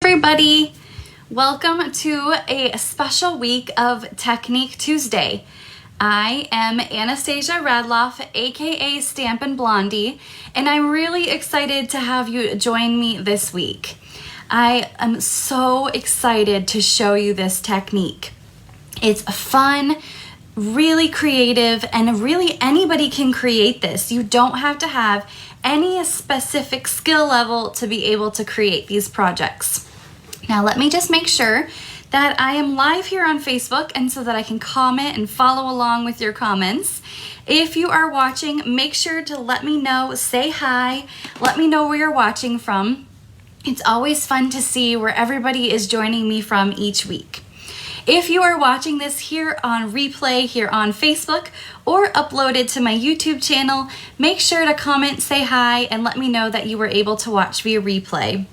everybody. Welcome to a special week of Technique Tuesday. I am Anastasia Radloff, aka Stampin' Blondie, and I'm really excited to have you join me this week. I am so excited to show you this technique. It's fun, really creative, and really anybody can create this. You don't have to have any specific skill level to be able to create these projects. Now let me just make sure that I am live here on Facebook and so that I can comment and follow along with your comments. If you are watching, make sure to let me know, say hi, let me know where you're watching from. It's always fun to see where everybody is joining me from each week. If you are watching this here on replay here on Facebook or uploaded to my YouTube channel, make sure to comment, say hi, and let me know that you were able to watch via replay.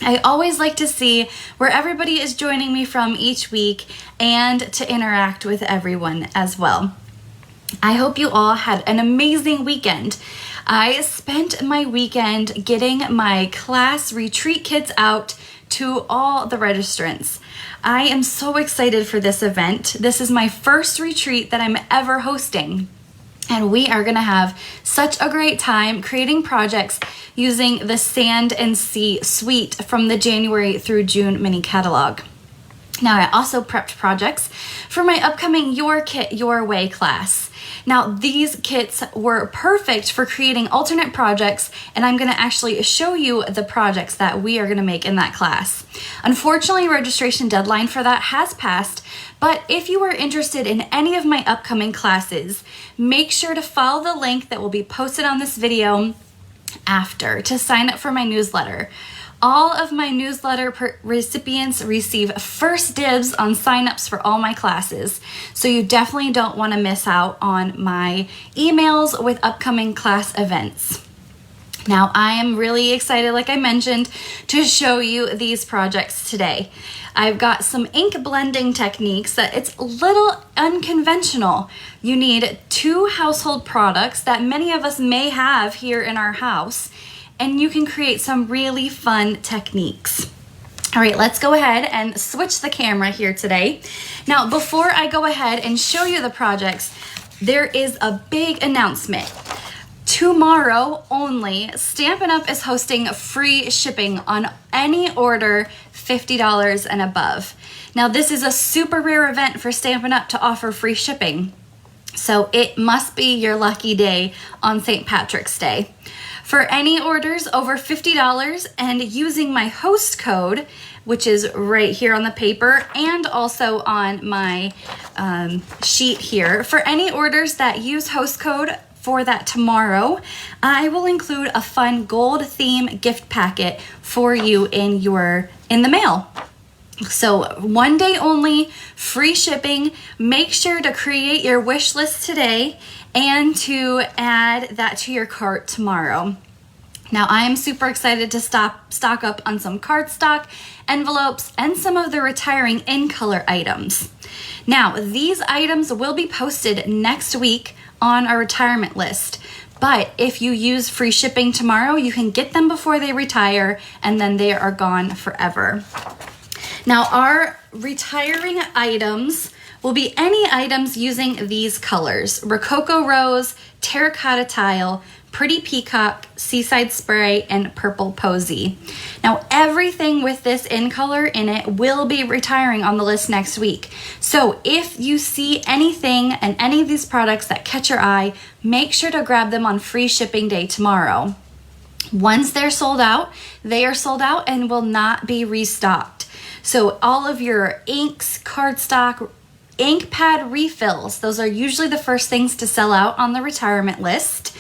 I always like to see where everybody is joining me from each week and to interact with everyone as well. I hope you all had an amazing weekend. I spent my weekend getting my class retreat kits out to all the registrants. I am so excited for this event. This is my first retreat that I'm ever hosting. And we are gonna have such a great time creating projects using the Sand and Sea suite from the January through June mini catalog. Now I also prepped projects for my upcoming Your Kit Your Way class. Now these kits were perfect for creating alternate projects, and I'm gonna actually show you the projects that we are gonna make in that class. Unfortunately, registration deadline for that has passed, but if you are interested in any of my upcoming classes, make sure to follow the link that will be posted on this video after to sign up for my newsletter. All of my newsletter recipients receive first dibs on signups for all my classes, so you definitely don't want to miss out on my emails with upcoming class events. Now, I am really excited, like I mentioned, to show you these projects today. I've got some ink blending techniques that it's a little unconventional. You need 2 household products that many of us may have here in our house, and you can create some really fun techniques. All right, let's go ahead and switch the camera here today. Now, before I go ahead and show you the projects, there is a big announcement. Tomorrow only, Stampin' Up! Is hosting free shipping on any order $50 and above. Now, this is a super rare event for Stampin' Up! To offer free shipping, so it must be your lucky day on St. Patrick's Day. For any orders over $50 and using my host code, which is right here on the paper and also on my sheet here, for any orders that use host code for that tomorrow, I will include a fun gold theme gift packet for you in the mail. So 1 day only, free shipping. Make sure to create your wish list today and to add that to your cart tomorrow. Now I am super excited to stock up on some cardstock, envelopes, and some of the retiring in color items. Now these items will be posted next week on our retirement list, but if you use free shipping tomorrow, you can get them before they retire, and then they are gone forever. Now our retiring items will be any items using these colors: Rococo Rose, Terracotta Tile, Pretty Peacock, Seaside Spray, and Purple Posy. Now everything with this in color in it will be retiring on the list next week. So if you see anything and any of these products that catch your eye, make sure to grab them on free shipping day tomorrow. Once they're sold out, they are sold out and will not be restocked. So all of your inks, cardstock, ink pad refills, those are usually the first things to sell out on the retirement list.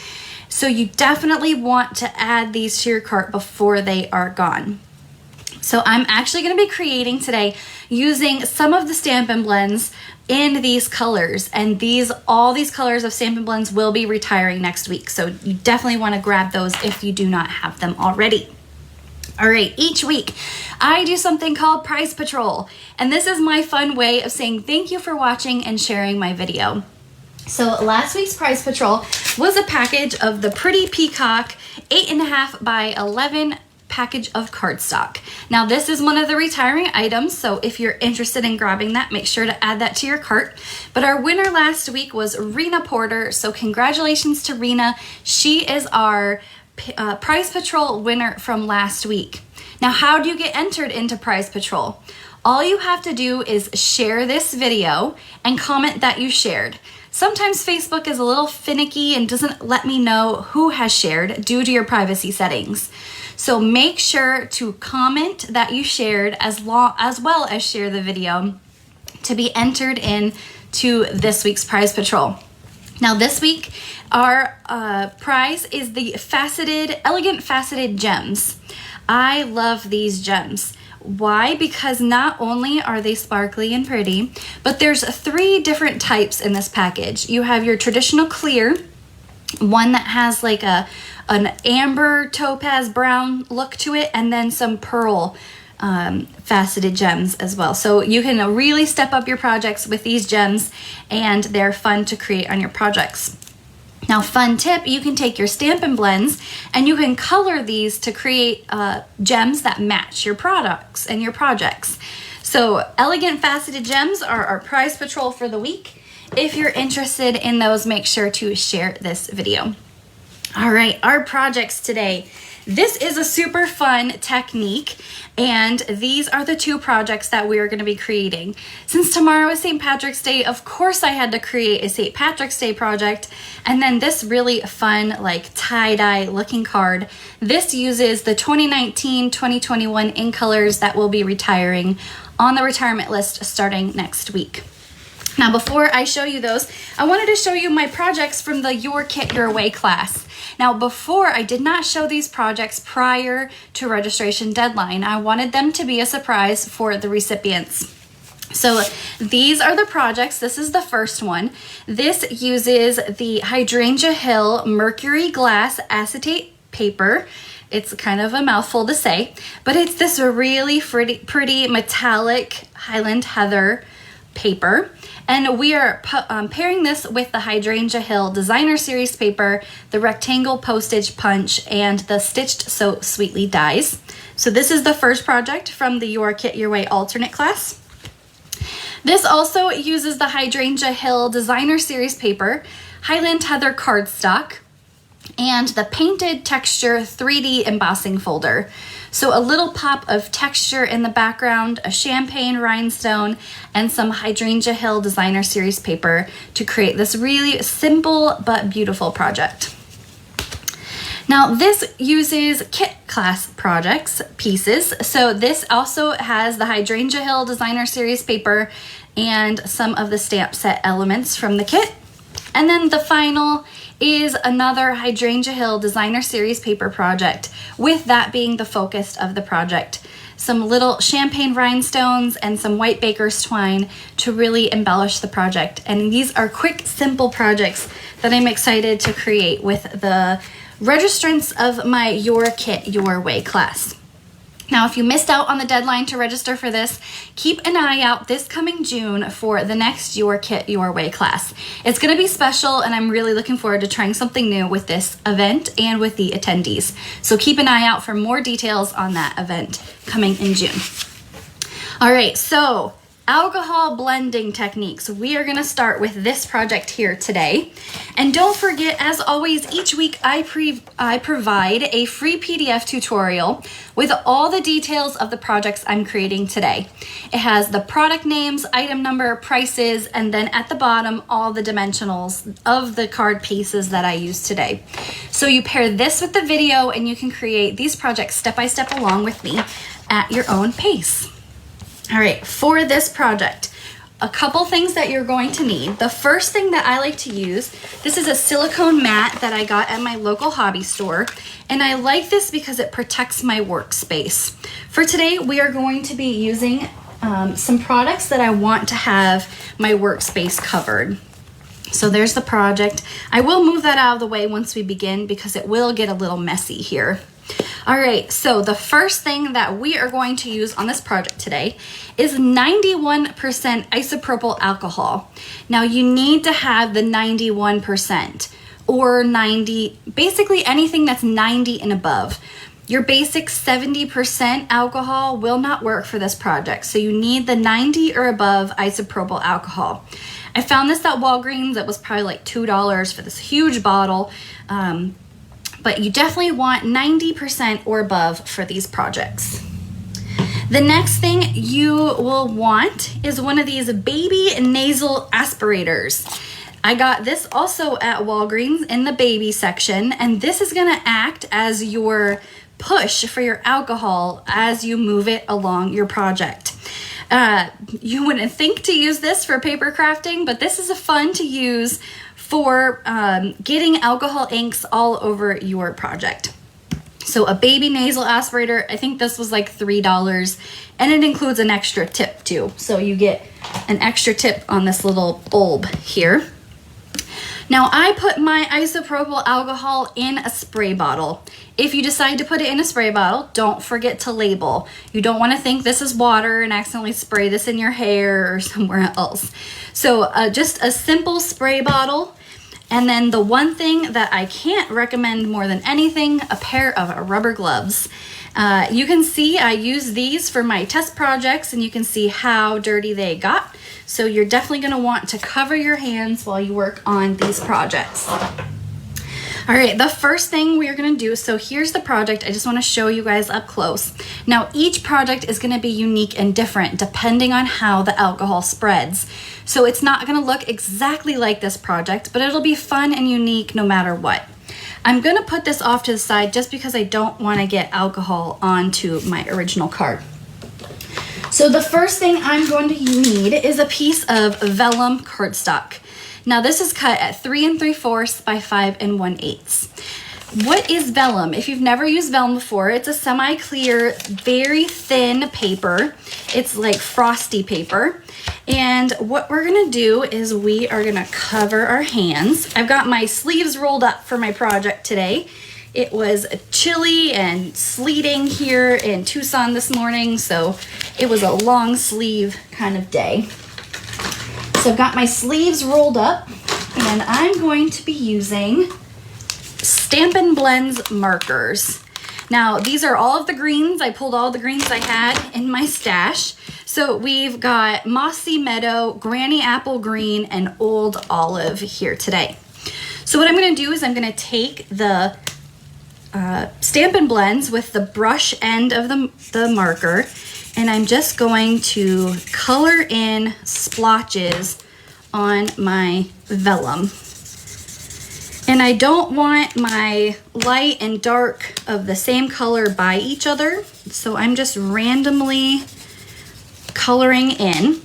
So you definitely want to add these to your cart before they are gone. So I'm actually going to be creating today using some of the Stampin' Blends in these colors, and all these colors of Stampin' Blends will be retiring next week. So you definitely want to grab those if you do not have them already. All right, each week I do something called Prize Patrol, and this is my fun way of saying thank you for watching and sharing my video. So last week's Prize Patrol was a package of the Pretty Peacock 8.5 by 11 package of cardstock. Now this is one of the retiring items, so if you're interested in grabbing that, make sure to add that to your cart. But our winner last week was Rena Porter, so congratulations to Rena. She is our Prize Patrol winner from last week. Now, how do you get entered into Prize Patrol? All you have to do is share this video and comment that you shared. Sometimes Facebook is a little finicky and doesn't let me know who has shared due to your privacy settings. So make sure to comment that you shared as well as share the video to be entered in to this week's Prize Patrol. Now this week, our prize is the elegant faceted gems. I love these gems. Why? Because not only are they sparkly and pretty, but there's 3 different types in this package. You have your traditional clear, one that has like an amber topaz brown look to it, and then some pearl faceted gems as well. So you can really step up your projects with these gems, and they're fun to create on your projects. Now, fun tip, you can take your Stampin' blends and you can color these to create gems that match your products and your projects. So elegant faceted gems are our Prize Patrol for the week. If you're interested in those, make sure to share this video. All right, our projects today. This is a super fun technique, and these are the 2 projects that we are going to be creating. Since tomorrow is St. Patrick's Day, of course I had to create a St. Patrick's Day project, and then this really fun like tie-dye looking card. This uses the 2019-2021 ink colors that will be retiring on the retirement list starting next week. Now, before I show you those, I wanted to show you my projects from the Your Kit Your Way class. Now, before, I did not show these projects prior to registration deadline. I wanted them to be a surprise for the recipients. So these are the projects. This is the first one. This uses the Hydrangea Hill Mercury Glass Acetate paper. It's kind of a mouthful to say, but it's this really pretty metallic Highland Heather paper. And we are pairing this with the Hydrangea Hill Designer Series paper, the rectangle postage punch, and the Stitched So Sweetly dies. So this is the first project from the Your Kit Your Way alternate class. This also uses the Hydrangea Hill Designer Series paper, Highland Heather cardstock, and the Painted Texture 3D embossing folder. So a little pop of texture in the background, a champagne rhinestone, and some Hydrangea Hill Designer Series paper to create this really simple but beautiful project. Now this uses kit class projects pieces. So this also has the Hydrangea Hill Designer Series paper and some of the stamp set elements from the kit. And then the final is another Hydrangea Hill Designer Series paper project, with that being the focus of the project. Some little champagne rhinestones and some white baker's twine to really embellish the project. And these are quick, simple projects that I'm excited to create with the registrants of my Your Kit Your Way class. Now, if you missed out on the deadline to register for this, keep an eye out this coming June for the next Your Kit Your Way class. It's going to be special, and I'm really looking forward to trying something new with this event and with the attendees. So keep an eye out for more details on that event coming in June. All right, so alcohol blending techniques. We are going to start with this project here today. And don't forget, as always, each week I provide a free PDF tutorial with all the details of the projects I'm creating today. It has the product names, item number, prices, and then at the bottom, all the dimensionals of the card pieces that I use today. So you pair this with the video and you can create these projects step by step along with me at your own pace. All right, for this project, a couple things that you're going to need. The first thing that I like to use, this is a silicone mat that I got at my local hobby store, and I like this because it protects my workspace. For today, we are going to be using some products that I want to have my workspace covered. So there's the project. I will move that out of the way once we begin because it will get a little messy here. All right, so the first thing that we are going to use on this project today is 91% isopropyl alcohol. Now you need to have the 91% or 90, basically anything that's 90 and above. Your basic 70% alcohol will not work for this project, so you need the 90 or above isopropyl alcohol. I found this at Walgreens. It was probably like $2 for this huge bottle, but you definitely want 90% or above for these projects. The next thing you will want is one of these baby nasal aspirators. I got this also at Walgreens in the baby section, and this is gonna act as your push for your alcohol as you move it along your project. You wouldn't think to use this for paper crafting, but this is fun to use for getting alcohol inks all over your project. So a baby nasal aspirator, I think this was like $3, and it includes an extra tip too. So you get an extra tip on this little bulb here. Now I put my isopropyl alcohol in a spray bottle. If you decide to put it in a spray bottle, don't forget to label. You don't want to think this is water and accidentally spray this in your hair or somewhere else. So just a simple spray bottle. And then the one thing that I can't recommend more than anything, a pair of rubber gloves. You can see I use these for my test projects, and you can see how dirty they got. So you're definitely gonna want to cover your hands while you work on these projects. All right, the first thing we are gonna do, so here's the project. I just wanna show you guys up close. Now, each project is gonna be unique and different depending on how the alcohol spreads. So it's not gonna look exactly like this project, but it'll be fun and unique no matter what. I'm gonna put this off to the side just because I don't wanna get alcohol onto my original card. So the first thing I'm going to need is a piece of vellum cardstock. Now this is cut at 3 3/4 by 5 1/8. What is vellum? If you've never used vellum before, it's a semi-clear, very thin paper. It's like frosty paper. And what we're gonna do is we are gonna cover our hands. I've got my sleeves rolled up for my project today. It was chilly and sleeting here in Tucson this morning, so it was a long sleeve kind of day. So I've got my sleeves rolled up, and I'm going to be using Stampin' Blends markers. Now, these are all of the greens. I pulled all the greens I had in my stash. So we've got Mossy Meadow, Granny Apple Green, and Old Olive here today. So what I'm gonna do is I'm gonna take the Stampin' Blends with the brush end of the marker, and I'm just going to color in splotches on my vellum. And I don't want my light and dark of the same color by each other, so I'm just randomly coloring in.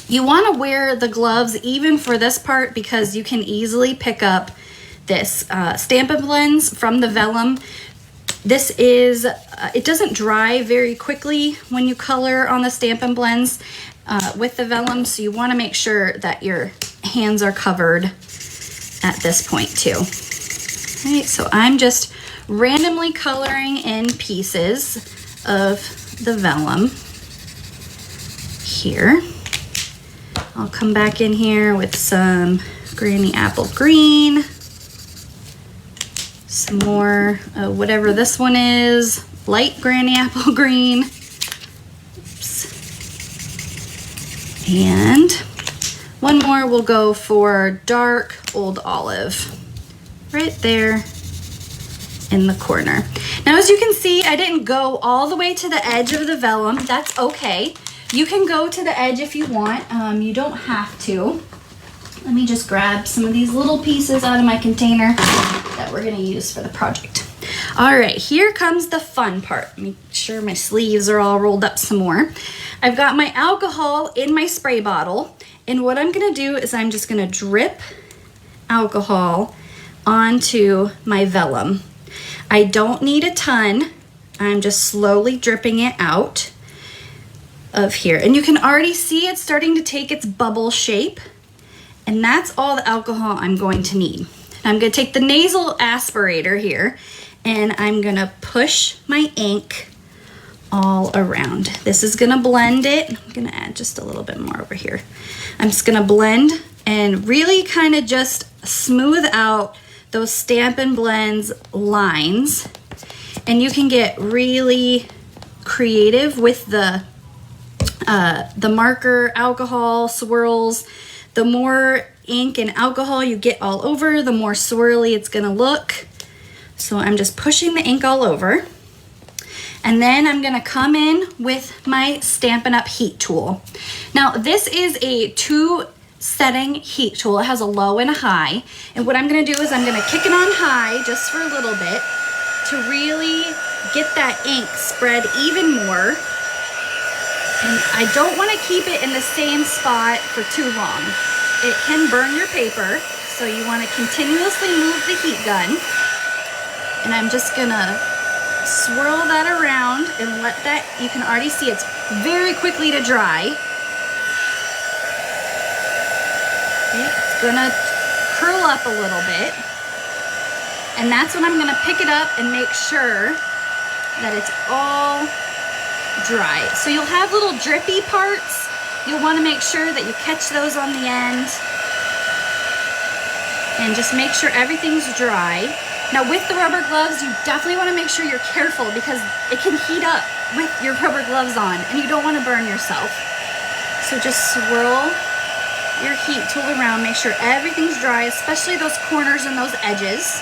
You want to wear the gloves even for this part because you can easily pick up this Stampin' Blends from the vellum. This is, it doesn't dry very quickly when you color on the Stampin' Blends with the vellum, so you want to make sure that your hands are covered at this point too. All right, so I'm just randomly coloring in pieces of the vellum here. I'll come back in here with some Granny Apple Green, some more whatever this one is, light Granny Apple Green. Oops. And one more will go for dark Old Olive, right there in the corner. Now, as you can see, I didn't go all the way to the edge of the vellum. That's okay. You can go to the edge if you want. You don't have to. Let me just grab some of these little pieces out of my container that we're gonna use for the project. All right, here comes the fun part. Make sure my sleeves are all rolled up some more. I've got my alcohol in my spray bottle, and what I'm gonna do is I'm just gonna drip alcohol onto my vellum. I don't need a ton. I'm just slowly dripping it out of here. And you can already see it's starting to take its bubble shape. And that's all the alcohol I'm going to need. I'm gonna take the nasal aspirator here, and I'm gonna push my ink all around. This is gonna blend it. I'm gonna add just a little bit more over here. I'm just gonna blend and really kind of just smooth out those Stampin' Blends lines. And you can get really creative with the marker alcohol swirls. The more ink and alcohol you get all over, the more swirly it's gonna look. So I'm just pushing the ink all over. And then I'm gonna come in with my Stampin' Up! Heat tool. Now this is a 2-setting heat tool. It has a low and a high. And what I'm gonna do is I'm gonna kick it on high just for a little bit to really get that ink spread even more. And I don't wanna keep it in the same spot for too long. It can burn your paper, so you wanna continuously move the heat gun. And I'm just gonna swirl that around and let that, you can already see it's very quickly to dry. Okay, it's gonna curl up a little bit. And that's when I'm gonna pick it up and make sure that it's all dry. So you'll have little drippy parts. You'll wanna make sure that you catch those on the end. And just make sure everything's dry. Now with the rubber gloves, you definitely want to make sure you're careful because it can heat up with your rubber gloves on and you don't want to burn yourself. So just swirl your heat tool around, make sure everything's dry, especially those corners and those edges.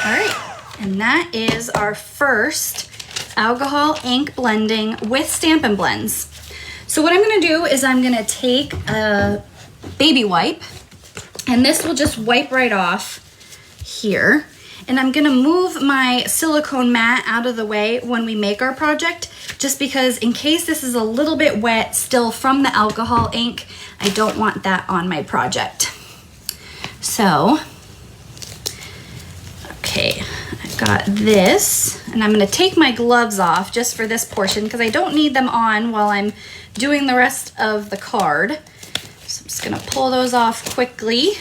All right, and that is our first alcohol ink blending with Stampin' Blends. So what I'm gonna do is I'm gonna take a baby wipe, and this will just wipe right off here. And I'm gonna move my silicone mat out of the way when we make our project, just because in case this is a little bit wet still from the alcohol ink, I don't want that on my project. So, okay, I've got this, and I'm gonna take my gloves off just for this portion because I don't need them on while I'm doing the rest of the card. So I'm just gonna pull those off quickly.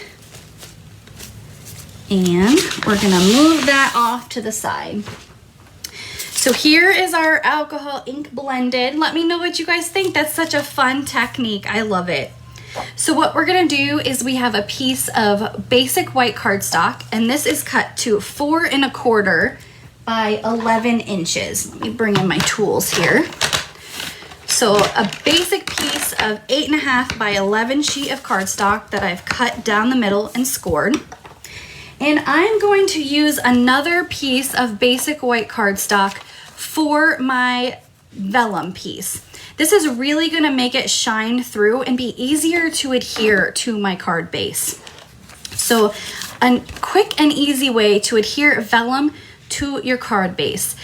And we're gonna move that off to the side. So here is our alcohol ink blended. Let me know what you guys think. That's such a fun technique. I love it. So what we're gonna do is we have a piece of basic white cardstock, and this is cut to 4 1/4 by 11 inches. Let me bring in my tools here. So a basic piece of 8 1/2 by 11 sheet of cardstock that I've cut down the middle and scored. And I'm going to use another piece of basic white cardstock for my vellum piece. This is really gonna make it shine through and be easier to adhere to my card base. So a quick and easy way to adhere vellum to your card base.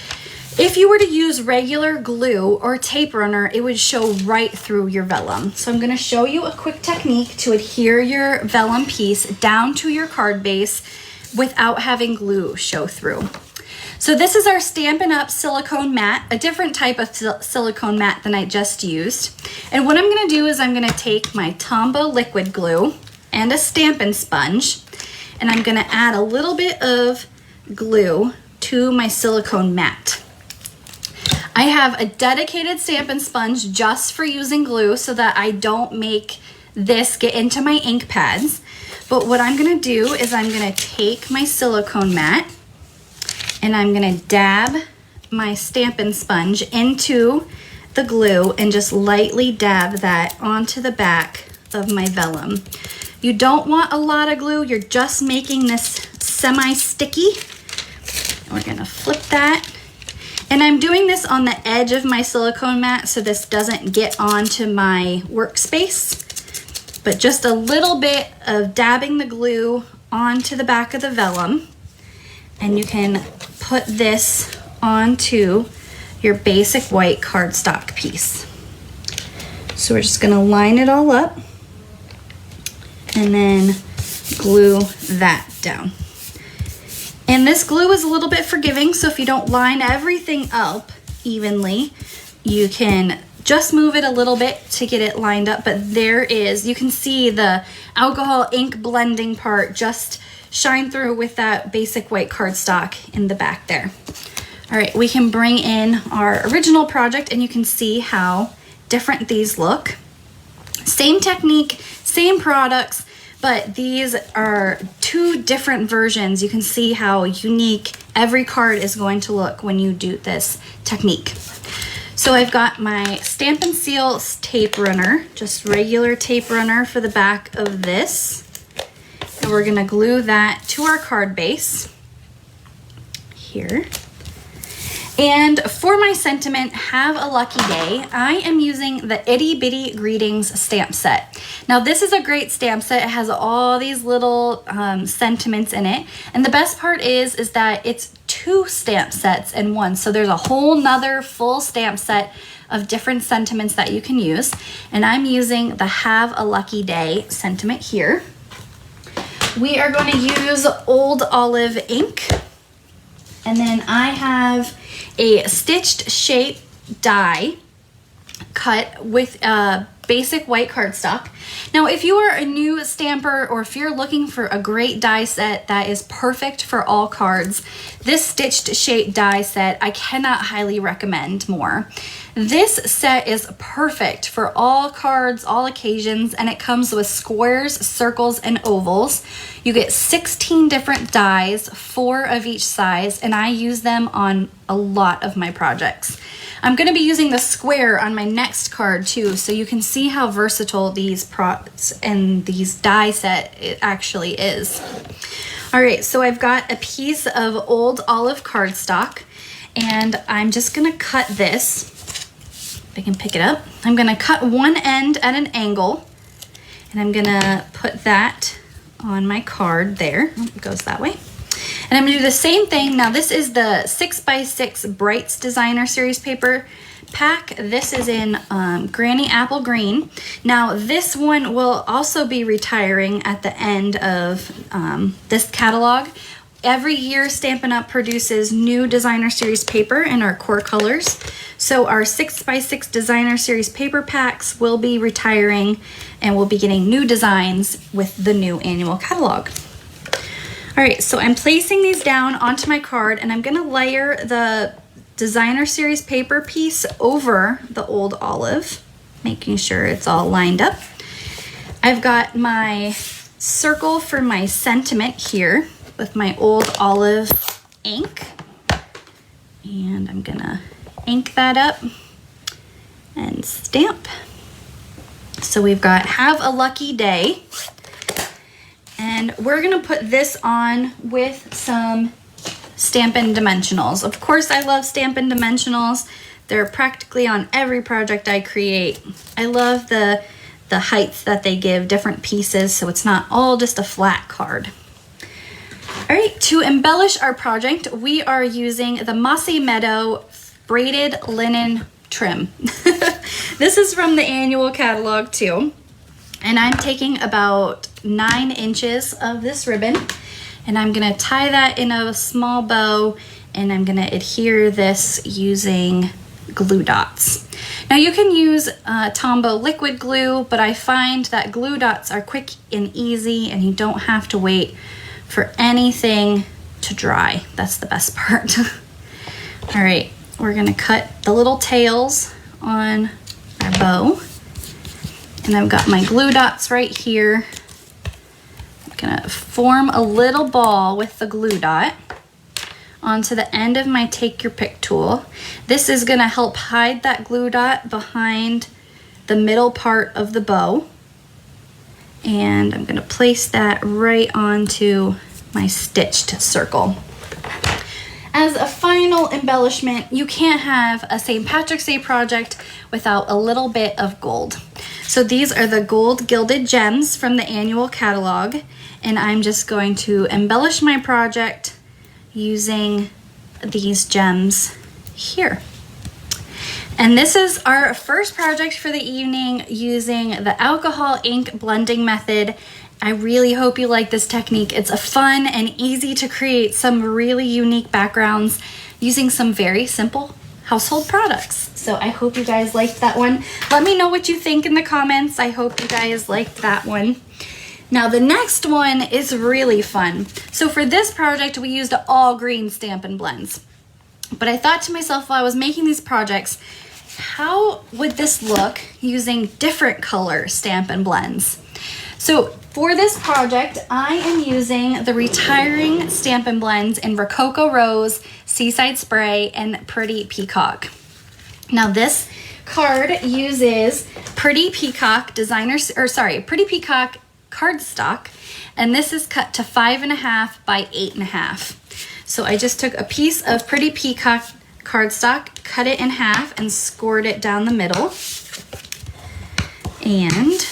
If you were to use regular glue or tape runner, it would show right through your vellum. So I'm gonna show you a quick technique to adhere your vellum piece down to your card base without having glue show through. So this is our Stampin' Up! Silicone mat, a different type of silicone mat than I just used. And what I'm gonna do is I'm gonna take my Tombow liquid glue and a Stampin' sponge, and I'm gonna add a little bit of glue to my silicone mat. I have a dedicated Stampin' sponge just for using glue so that I don't make this get into my ink pads. But what I'm gonna do is I'm gonna take my silicone mat and I'm gonna dab my Stampin' sponge into the glue and just lightly dab that onto the back of my vellum. You don't want a lot of glue, you're just making this semi-sticky. We're gonna flip that. And I'm doing this on the edge of my silicone mat so this doesn't get onto my workspace. But just a little bit of dabbing the glue onto the back of the vellum, and you can put this onto your basic white cardstock piece. So we're just gonna line it all up and then glue that down. And this glue is a little bit forgiving, so if you don't line everything up evenly, you can just move it a little bit to get it lined up. But there is, you can see the alcohol ink blending part just shine through with that basic white cardstock in the back there. All right, we can bring in our original project and you can see how different these look. Same technique, same products, but these are two different versions. You can see how unique every card is going to look when you do this technique. So I've got my Stampin' Seal tape runner, just regular tape runner for the back of this. And we're gonna glue that to our card base here. And for my sentiment, have a lucky day, I am using the Itty Bitty Greetings stamp set. Now this is a great stamp set. It has all these little sentiments in it. And the best part is that it's two stamp sets in one. So there's a whole nother full stamp set of different sentiments that you can use. And I'm using the Have a Lucky Day sentiment here. We are going to use Old Olive ink. And then I have a stitched shape die cut with basic white cardstock. Now, if you are a new stamper or if you're looking for a great die set that is perfect for all cards, this stitched shape die set I cannot highly recommend more. This set is perfect for all cards, all occasions, and it comes with squares, circles, and ovals. You get 16 different dies, 4 of each size, and I use them on a lot of my projects. I'm going to be using the square on my next card too, so you can see how versatile these props and these die set it actually is. All right, so I've got a piece of Old Olive cardstock, and I'm just going to cut this. If I can pick it up. I'm going to cut one end at an angle, and I'm going to put that on my card there. Oh, it goes that way. And I'm going to do the same thing. Now this is the 6x6 Brights Designer Series paper pack. This is in Granny Apple Green. Now this one will also be retiring at the end of this catalog. Every year Stampin' Up! Produces new Designer Series paper in our core colors. So our 6x6 Designer Series paper packs will be retiring, and we'll be getting new designs with the new annual catalog. All right, so I'm placing these down onto my card, and I'm gonna layer the Designer Series paper piece over the Old Olive, making sure it's all lined up. I've got my circle for my sentiment here with my Old Olive ink, and I'm gonna ink that up and stamp. So we've got Have a Lucky Day, and we're gonna put this on with some Stampin' Dimensionals. Of course, I love Stampin' Dimensionals. They're practically on every project I create. I love the heights that they give different pieces, so it's not all just a flat card. All right, to embellish our project, we are using the Mossy Meadow braided linen trim. This is from the annual catalog too. And I'm taking about 9 inches of this ribbon, and I'm gonna tie that in a small bow, and I'm gonna adhere this using glue dots. Now you can use Tombow liquid glue, but I find that glue dots are quick and easy, and you don't have to wait for anything to dry. That's the best part. All right, we're gonna cut the little tails on our bow, and I've got my glue dots right here. I'm gonna form a little ball with the glue dot onto the end of my Take Your Pick tool. This is gonna help hide that glue dot behind the middle part of the bow. And I'm gonna place that right onto my stitched circle. As a final embellishment, you can't have a St. Patrick's Day project without a little bit of gold. So these are the gold gilded gems from the annual catalog, and I'm just going to embellish my project using these gems here. And this is our first project for the evening using the alcohol ink blending method. I really hope you like this technique. It's a fun and easy to create some really unique backgrounds using some very simple household products. So I hope you guys liked that one. Let me know what you think in the comments. I hope you guys liked that one. Now the next one is really fun. So for this project, we used all green Stampin' blends. But I thought to myself while I was making these projects, how would this look using different color Stampin' blends? So for this project, I am using the Retiring Stampin' Blends in Rococo Rose, Seaside Spray, and Pretty Peacock. Now this card uses Pretty Peacock Pretty Peacock cardstock, and this is cut to 5.5 by 8.5. So I just took a piece of Pretty Peacock cardstock, cut it in half, and scored it down the middle. And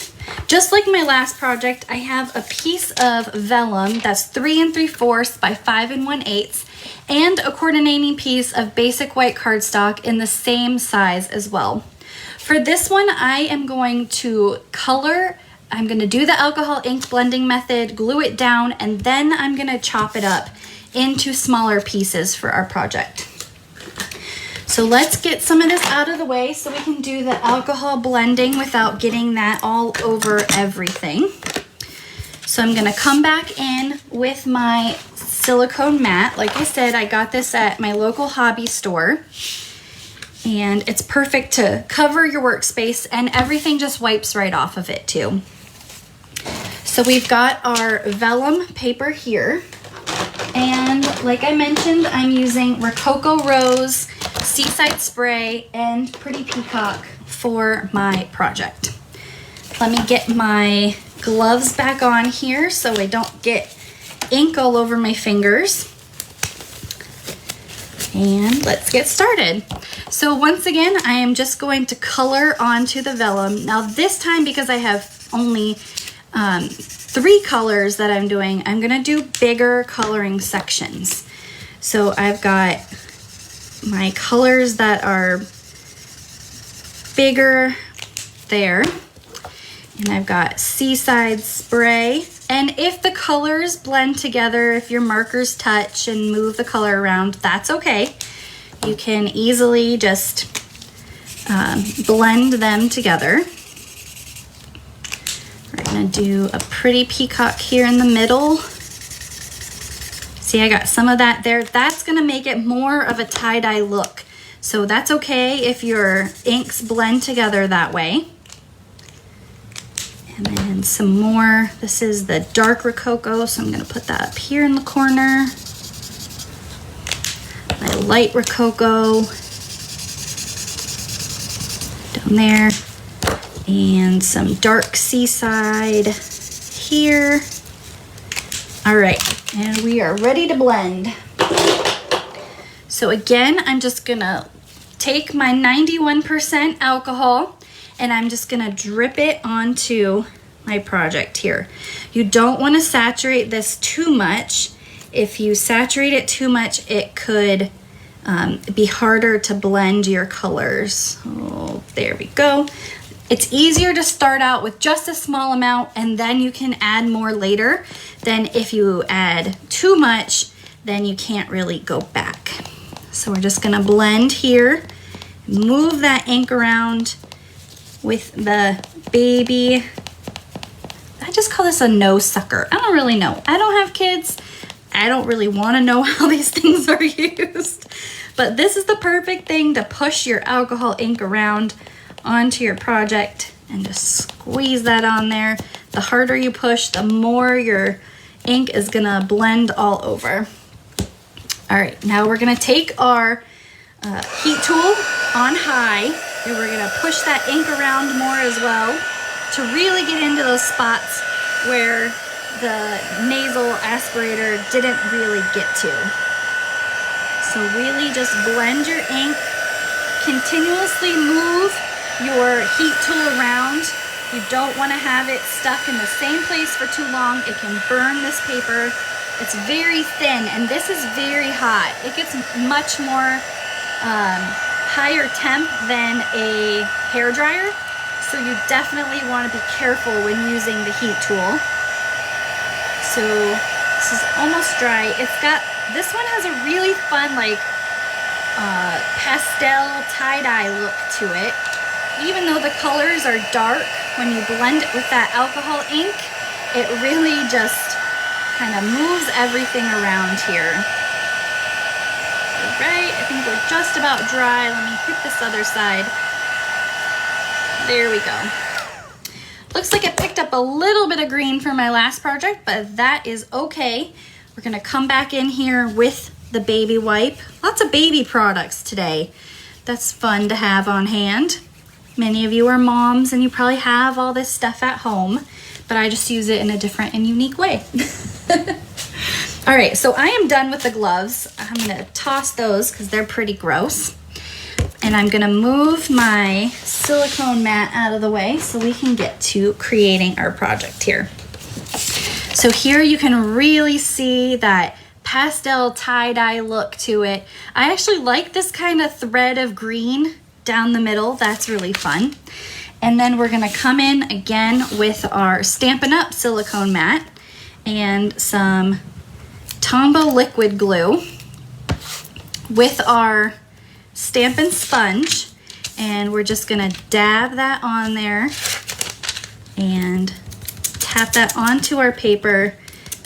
just like my last project, I have a piece of vellum that's 3 3/4 by 5 1/8, and a coordinating piece of basic white cardstock in the same size as well. For this one, I am going to color. I'm going to do the alcohol ink blending method, glue it down, and then I'm going to chop it up into smaller pieces for our project. So let's get some of this out of the way so we can do the alcohol blending without getting that all over everything. So I'm going to come back in with my silicone mat. Like I said, I got this at my local hobby store, and it's perfect to cover your workspace, and everything just wipes right off of it too. So we've got our vellum paper here, and like I mentioned, I'm using Rococo Rose, Seaside Spray, and Pretty Peacock for my project. Let me get my gloves back on here so I don't get ink all over my fingers. And let's get started. So once again, I am just going to color onto the vellum. Now this time, because I have only 3 colors that I'm doing, I'm gonna do bigger coloring sections. So I've got my colors that are bigger there, and I've got Seaside Spray. And if the colors blend together, if your markers touch and move the color around, that's okay. You can easily just blend them together. We're gonna do a Pretty Peacock here in the middle. See, I got some of that there. That's gonna make it more of a tie-dye look. So that's okay if your inks blend together that way. And then some more. This is the dark Rococo, so I'm gonna put that up here in the corner. My light Rococo down there. And some dark Seaside here. All right, and we are ready to blend. So again, I'm just gonna take my 91% alcohol, and I'm just gonna drip it onto my project here. You don't wanna saturate this too much. If you saturate it too much, it could be harder to blend your colors. Oh, there we go. It's easier to start out with just a small amount, and then you can add more later. Than if you add too much, then you can't really go back. So we're just gonna blend here, move that ink around with the baby. I just call this a nose sucker. I don't really know. I don't have kids. I don't really wanna know how these things are used. But this is the perfect thing to push your alcohol ink around onto your project and just squeeze that on there. The harder you push, the more your ink is gonna blend all over. All right, now we're gonna take our heat tool on high, and we're gonna push that ink around more as well to really get into those spots where the nasal aspirator didn't really get to. So really just blend your ink, continuously move your heat tool around. You don't want to have it stuck in the same place for too long. It can burn this paper. It's very thin, and this is very hot. It gets much more higher temp than a hair dryer, so you definitely want to be careful when using the heat tool. So this is almost dry. This one has a really fun pastel tie-dye look to it. Even though the colors are dark, when you blend it with that alcohol ink, it really just kind of moves everything around here. All right, I think we're just about dry. Let me hit this other side. There we go. Looks like it picked up a little bit of green for my last project, but that is okay. We're gonna come back in here with the baby wipe. Lots of baby products today. That's fun to have on hand. Many of you are moms and you probably have all this stuff at home, but I just use it in a different and unique way. All right, so I am done with the gloves. I'm gonna toss those because they're pretty gross. And I'm gonna move my silicone mat out of the way so we can get to creating our project here. So here you can really see that pastel tie-dye look to it. I actually like this kind of thread of green down the middle. That's really fun. And then we're gonna come in again with our Stampin' Up! Silicone mat and some Tombow liquid glue with our Stampin' sponge, and we're just gonna dab that on there and tap that onto our paper,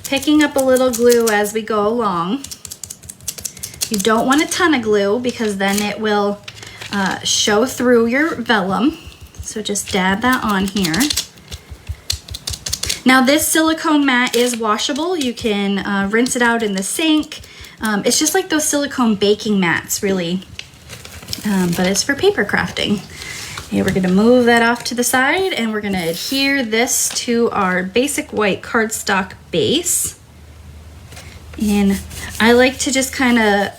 picking up a little glue as we go along. You don't want a ton of glue because then it will show through your vellum. So just dab that on here. Now this silicone mat is washable. You can rinse it out in the sink. It's just like those silicone baking mats, really. But it's for paper crafting. Okay, we're gonna move that off to the side and we're gonna adhere this to our basic white cardstock base. And I like to just kind of,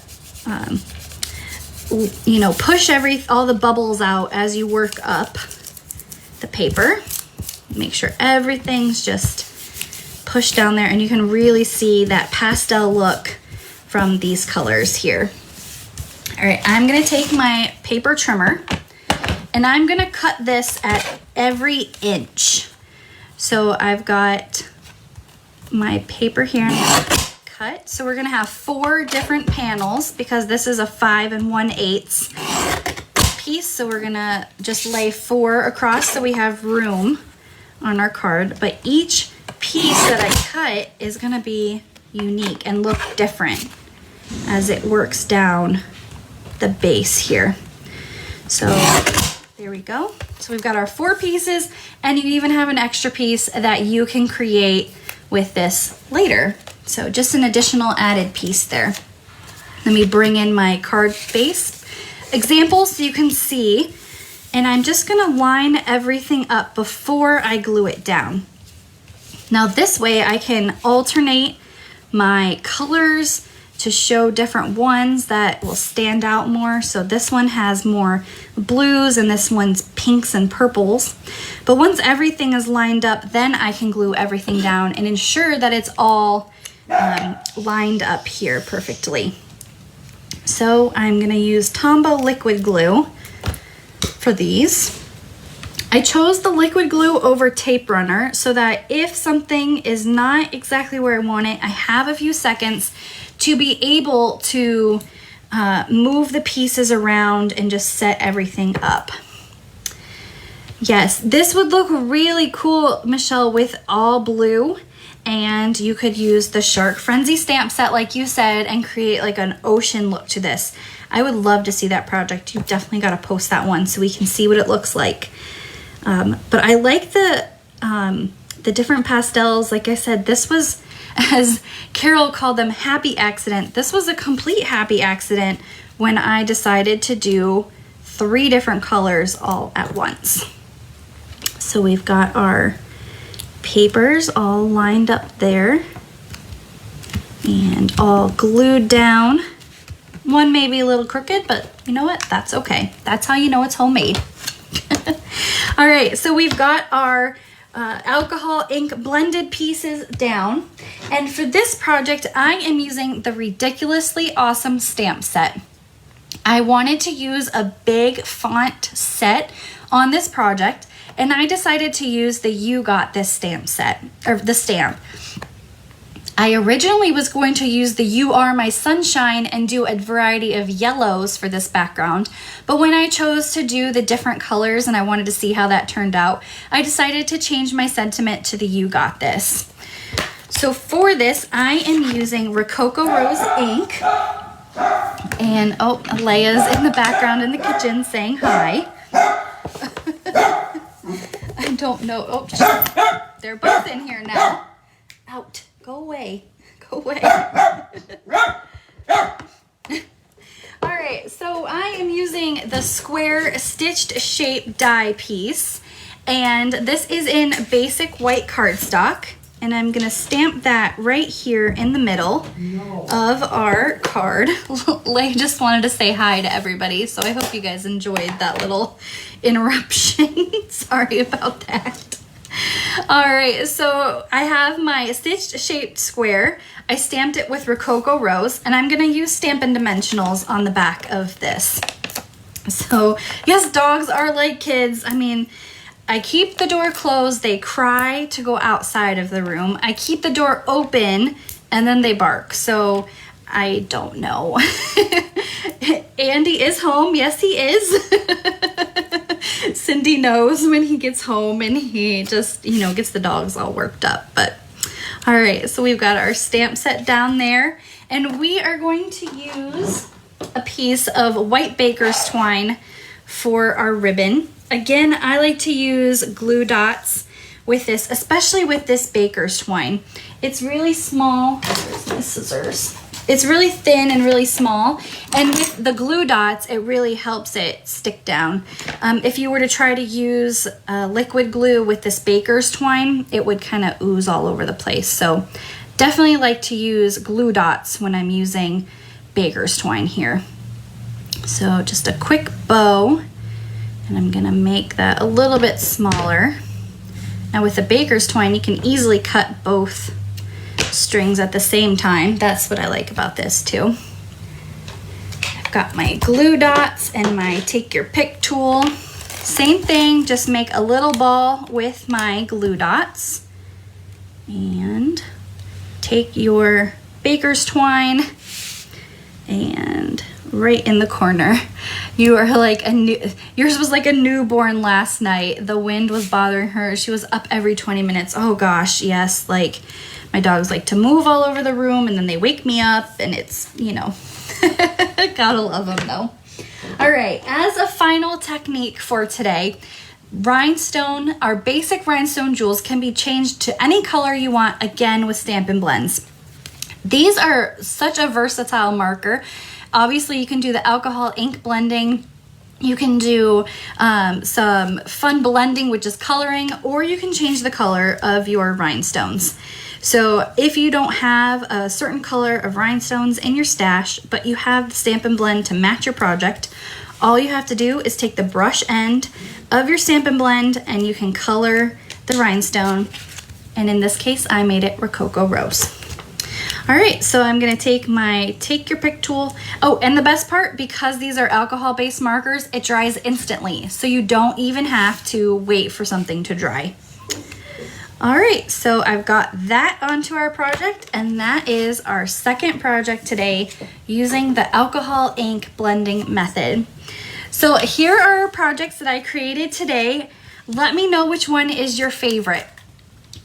you know, push all the bubbles out as you work up the paper. Make sure everything's just pushed down there and you can really see that pastel look from these colors here. All right, I'm gonna take my paper trimmer and I'm gonna cut this at every inch. So I've got my paper here and I'm gonna cut. So we're gonna have 4 different panels because this is a 5 1/8 piece. So we're gonna just lay 4 across so we have room on our card. But each piece that I cut is gonna be unique and look different as it works down the base here. So there we go. So we've got our 4 pieces and you even have an extra piece that you can create with this later. So just an additional added piece there. Let me bring in my card base example so you can see. And I'm just gonna line everything up before I glue it down. Now this way I can alternate my colors to show different ones that will stand out more. So this one has more blues and this one's pinks and purples. But once everything is lined up, then I can glue everything down and ensure that it's all lined up here perfectly. So I'm gonna use Tombow liquid glue for these. I chose the liquid glue over tape runner so that if something is not exactly where I want it, I have a few seconds to be able to move the pieces around and just set everything up. Yes, this would look really cool, Michelle, with all blue, and you could use the Shark Frenzy stamp set like you said and create like an ocean look to this. I would love to see that project. You've definitely got to post that one so we can see what it looks like. But I like the different pastels. Like I said, this was, as Carol called them, happy accident. This was a complete happy accident when I decided to do 3 different colors all at once. So we've got our papers all lined up there and all glued down. One may be a little crooked, but you know what? That's okay. That's how you know it's homemade. All right, so we've got our alcohol ink blended pieces down. And for this project, I am using the Ridiculously Awesome stamp set. I wanted to use a big font set on this project, and I decided to use the You Got This stamp set, or the stamp. I originally was going to use the You Are My Sunshine and do a variety of yellows for this background, but when I chose to do the different colors and I wanted to see how that turned out, I decided to change my sentiment to the You Got This. So for this, I am using Rococo Rose ink, and oh, Leia's in the background in the kitchen saying hi. I'm don't know. Oh, shit. They're both in here now. Out. Go away. Go away. All right, so I am using the square stitched shape die piece, and this is in basic white cardstock, and I'm gonna stamp that right here in the middle of our card. I just wanted to say hi to everybody, so I hope you guys enjoyed that little interruption. Sorry about that. All right, so I have my stitched shaped square. I stamped it with Rococo Rose, and I'm gonna use Stampin' Dimensionals on the back of this. So yes, dogs are like kids. I mean, I keep the door closed, they cry to go outside of the room. I keep the door open and then they bark. So I don't know. Andy is home. Yes, he is. Cindy knows when he gets home and he just, you know, gets the dogs all worked up. But all right, so we've got our stamp set down there, and we are going to use a piece of white baker's twine for our ribbon. Again, I like to use glue dots with this, especially with this baker's twine. It's really small. Where's my scissors? It's really thin and really small, and with the glue dots, it really helps it stick down. If you were to try to use liquid glue with this baker's twine, it would kind of ooze all over the place. So definitely like to use glue dots when I'm using baker's twine here. So just a quick bow, and I'm gonna make that a little bit smaller. Now with the baker's twine, you can easily cut both strings at the same time. That's what I like about this too. I've got my glue dots and my take your pick tool. Same thing, just make a little ball with my glue dots and take your baker's twine and right in the corner. You are like yours was like a newborn last night. The wind was bothering her. She was up every 20 minutes. Oh gosh, yes, like my dogs like to move all over the room and then they wake me up, and it's, you know, gotta love them though. All right, as a final technique for today, rhinestone, our basic rhinestone jewels can be changed to any color you want, again with Stampin' Blends. These are such a versatile marker. Obviously you can do the alcohol ink blending, you can do some fun blending, which is coloring, or you can change the color of your rhinestones. So if you don't have a certain color of rhinestones in your stash, but you have the Stampin' Blend to match your project, all you have to do is take the brush end of your Stampin' Blend and you can color the rhinestone. And in this case, I made it Rococo Rose. All right, so I'm gonna take my take your pick tool. Oh, and the best part, because these are alcohol-based markers, it dries instantly. So you don't even have to wait for something to dry. All right, so I've got that onto our project, and that is our second project today using the alcohol ink blending method. So here are our projects that I created today. Let me know which one is your favorite.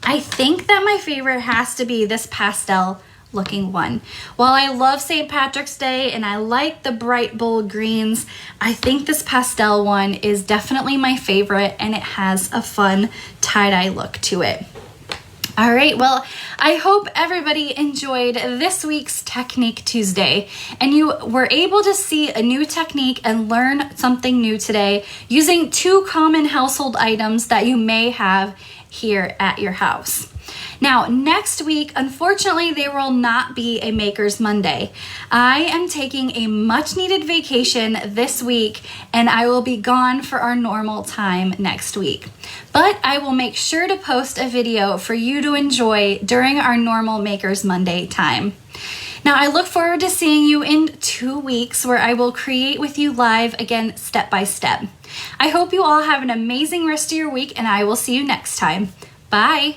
I think that my favorite has to be this pastel looking one. While I love St. Patrick's Day and I like the bright bold greens, I think this pastel one is definitely my favorite, and it has a fun tie-dye look to it. All right, well, I hope everybody enjoyed this week's Technique Tuesday and you were able to see a new technique and learn something new today using two common household items that you may have here at your house. Now, next week, unfortunately, there will not be a Maker's Monday. I am taking a much needed vacation this week, and I will be gone for our normal time next week. But I will make sure to post a video for you to enjoy during our normal Maker's Monday time. Now, I look forward to seeing you in 2 weeks where I will create with you live again, step by step. I hope you all have an amazing rest of your week, and I will see you next time. Bye.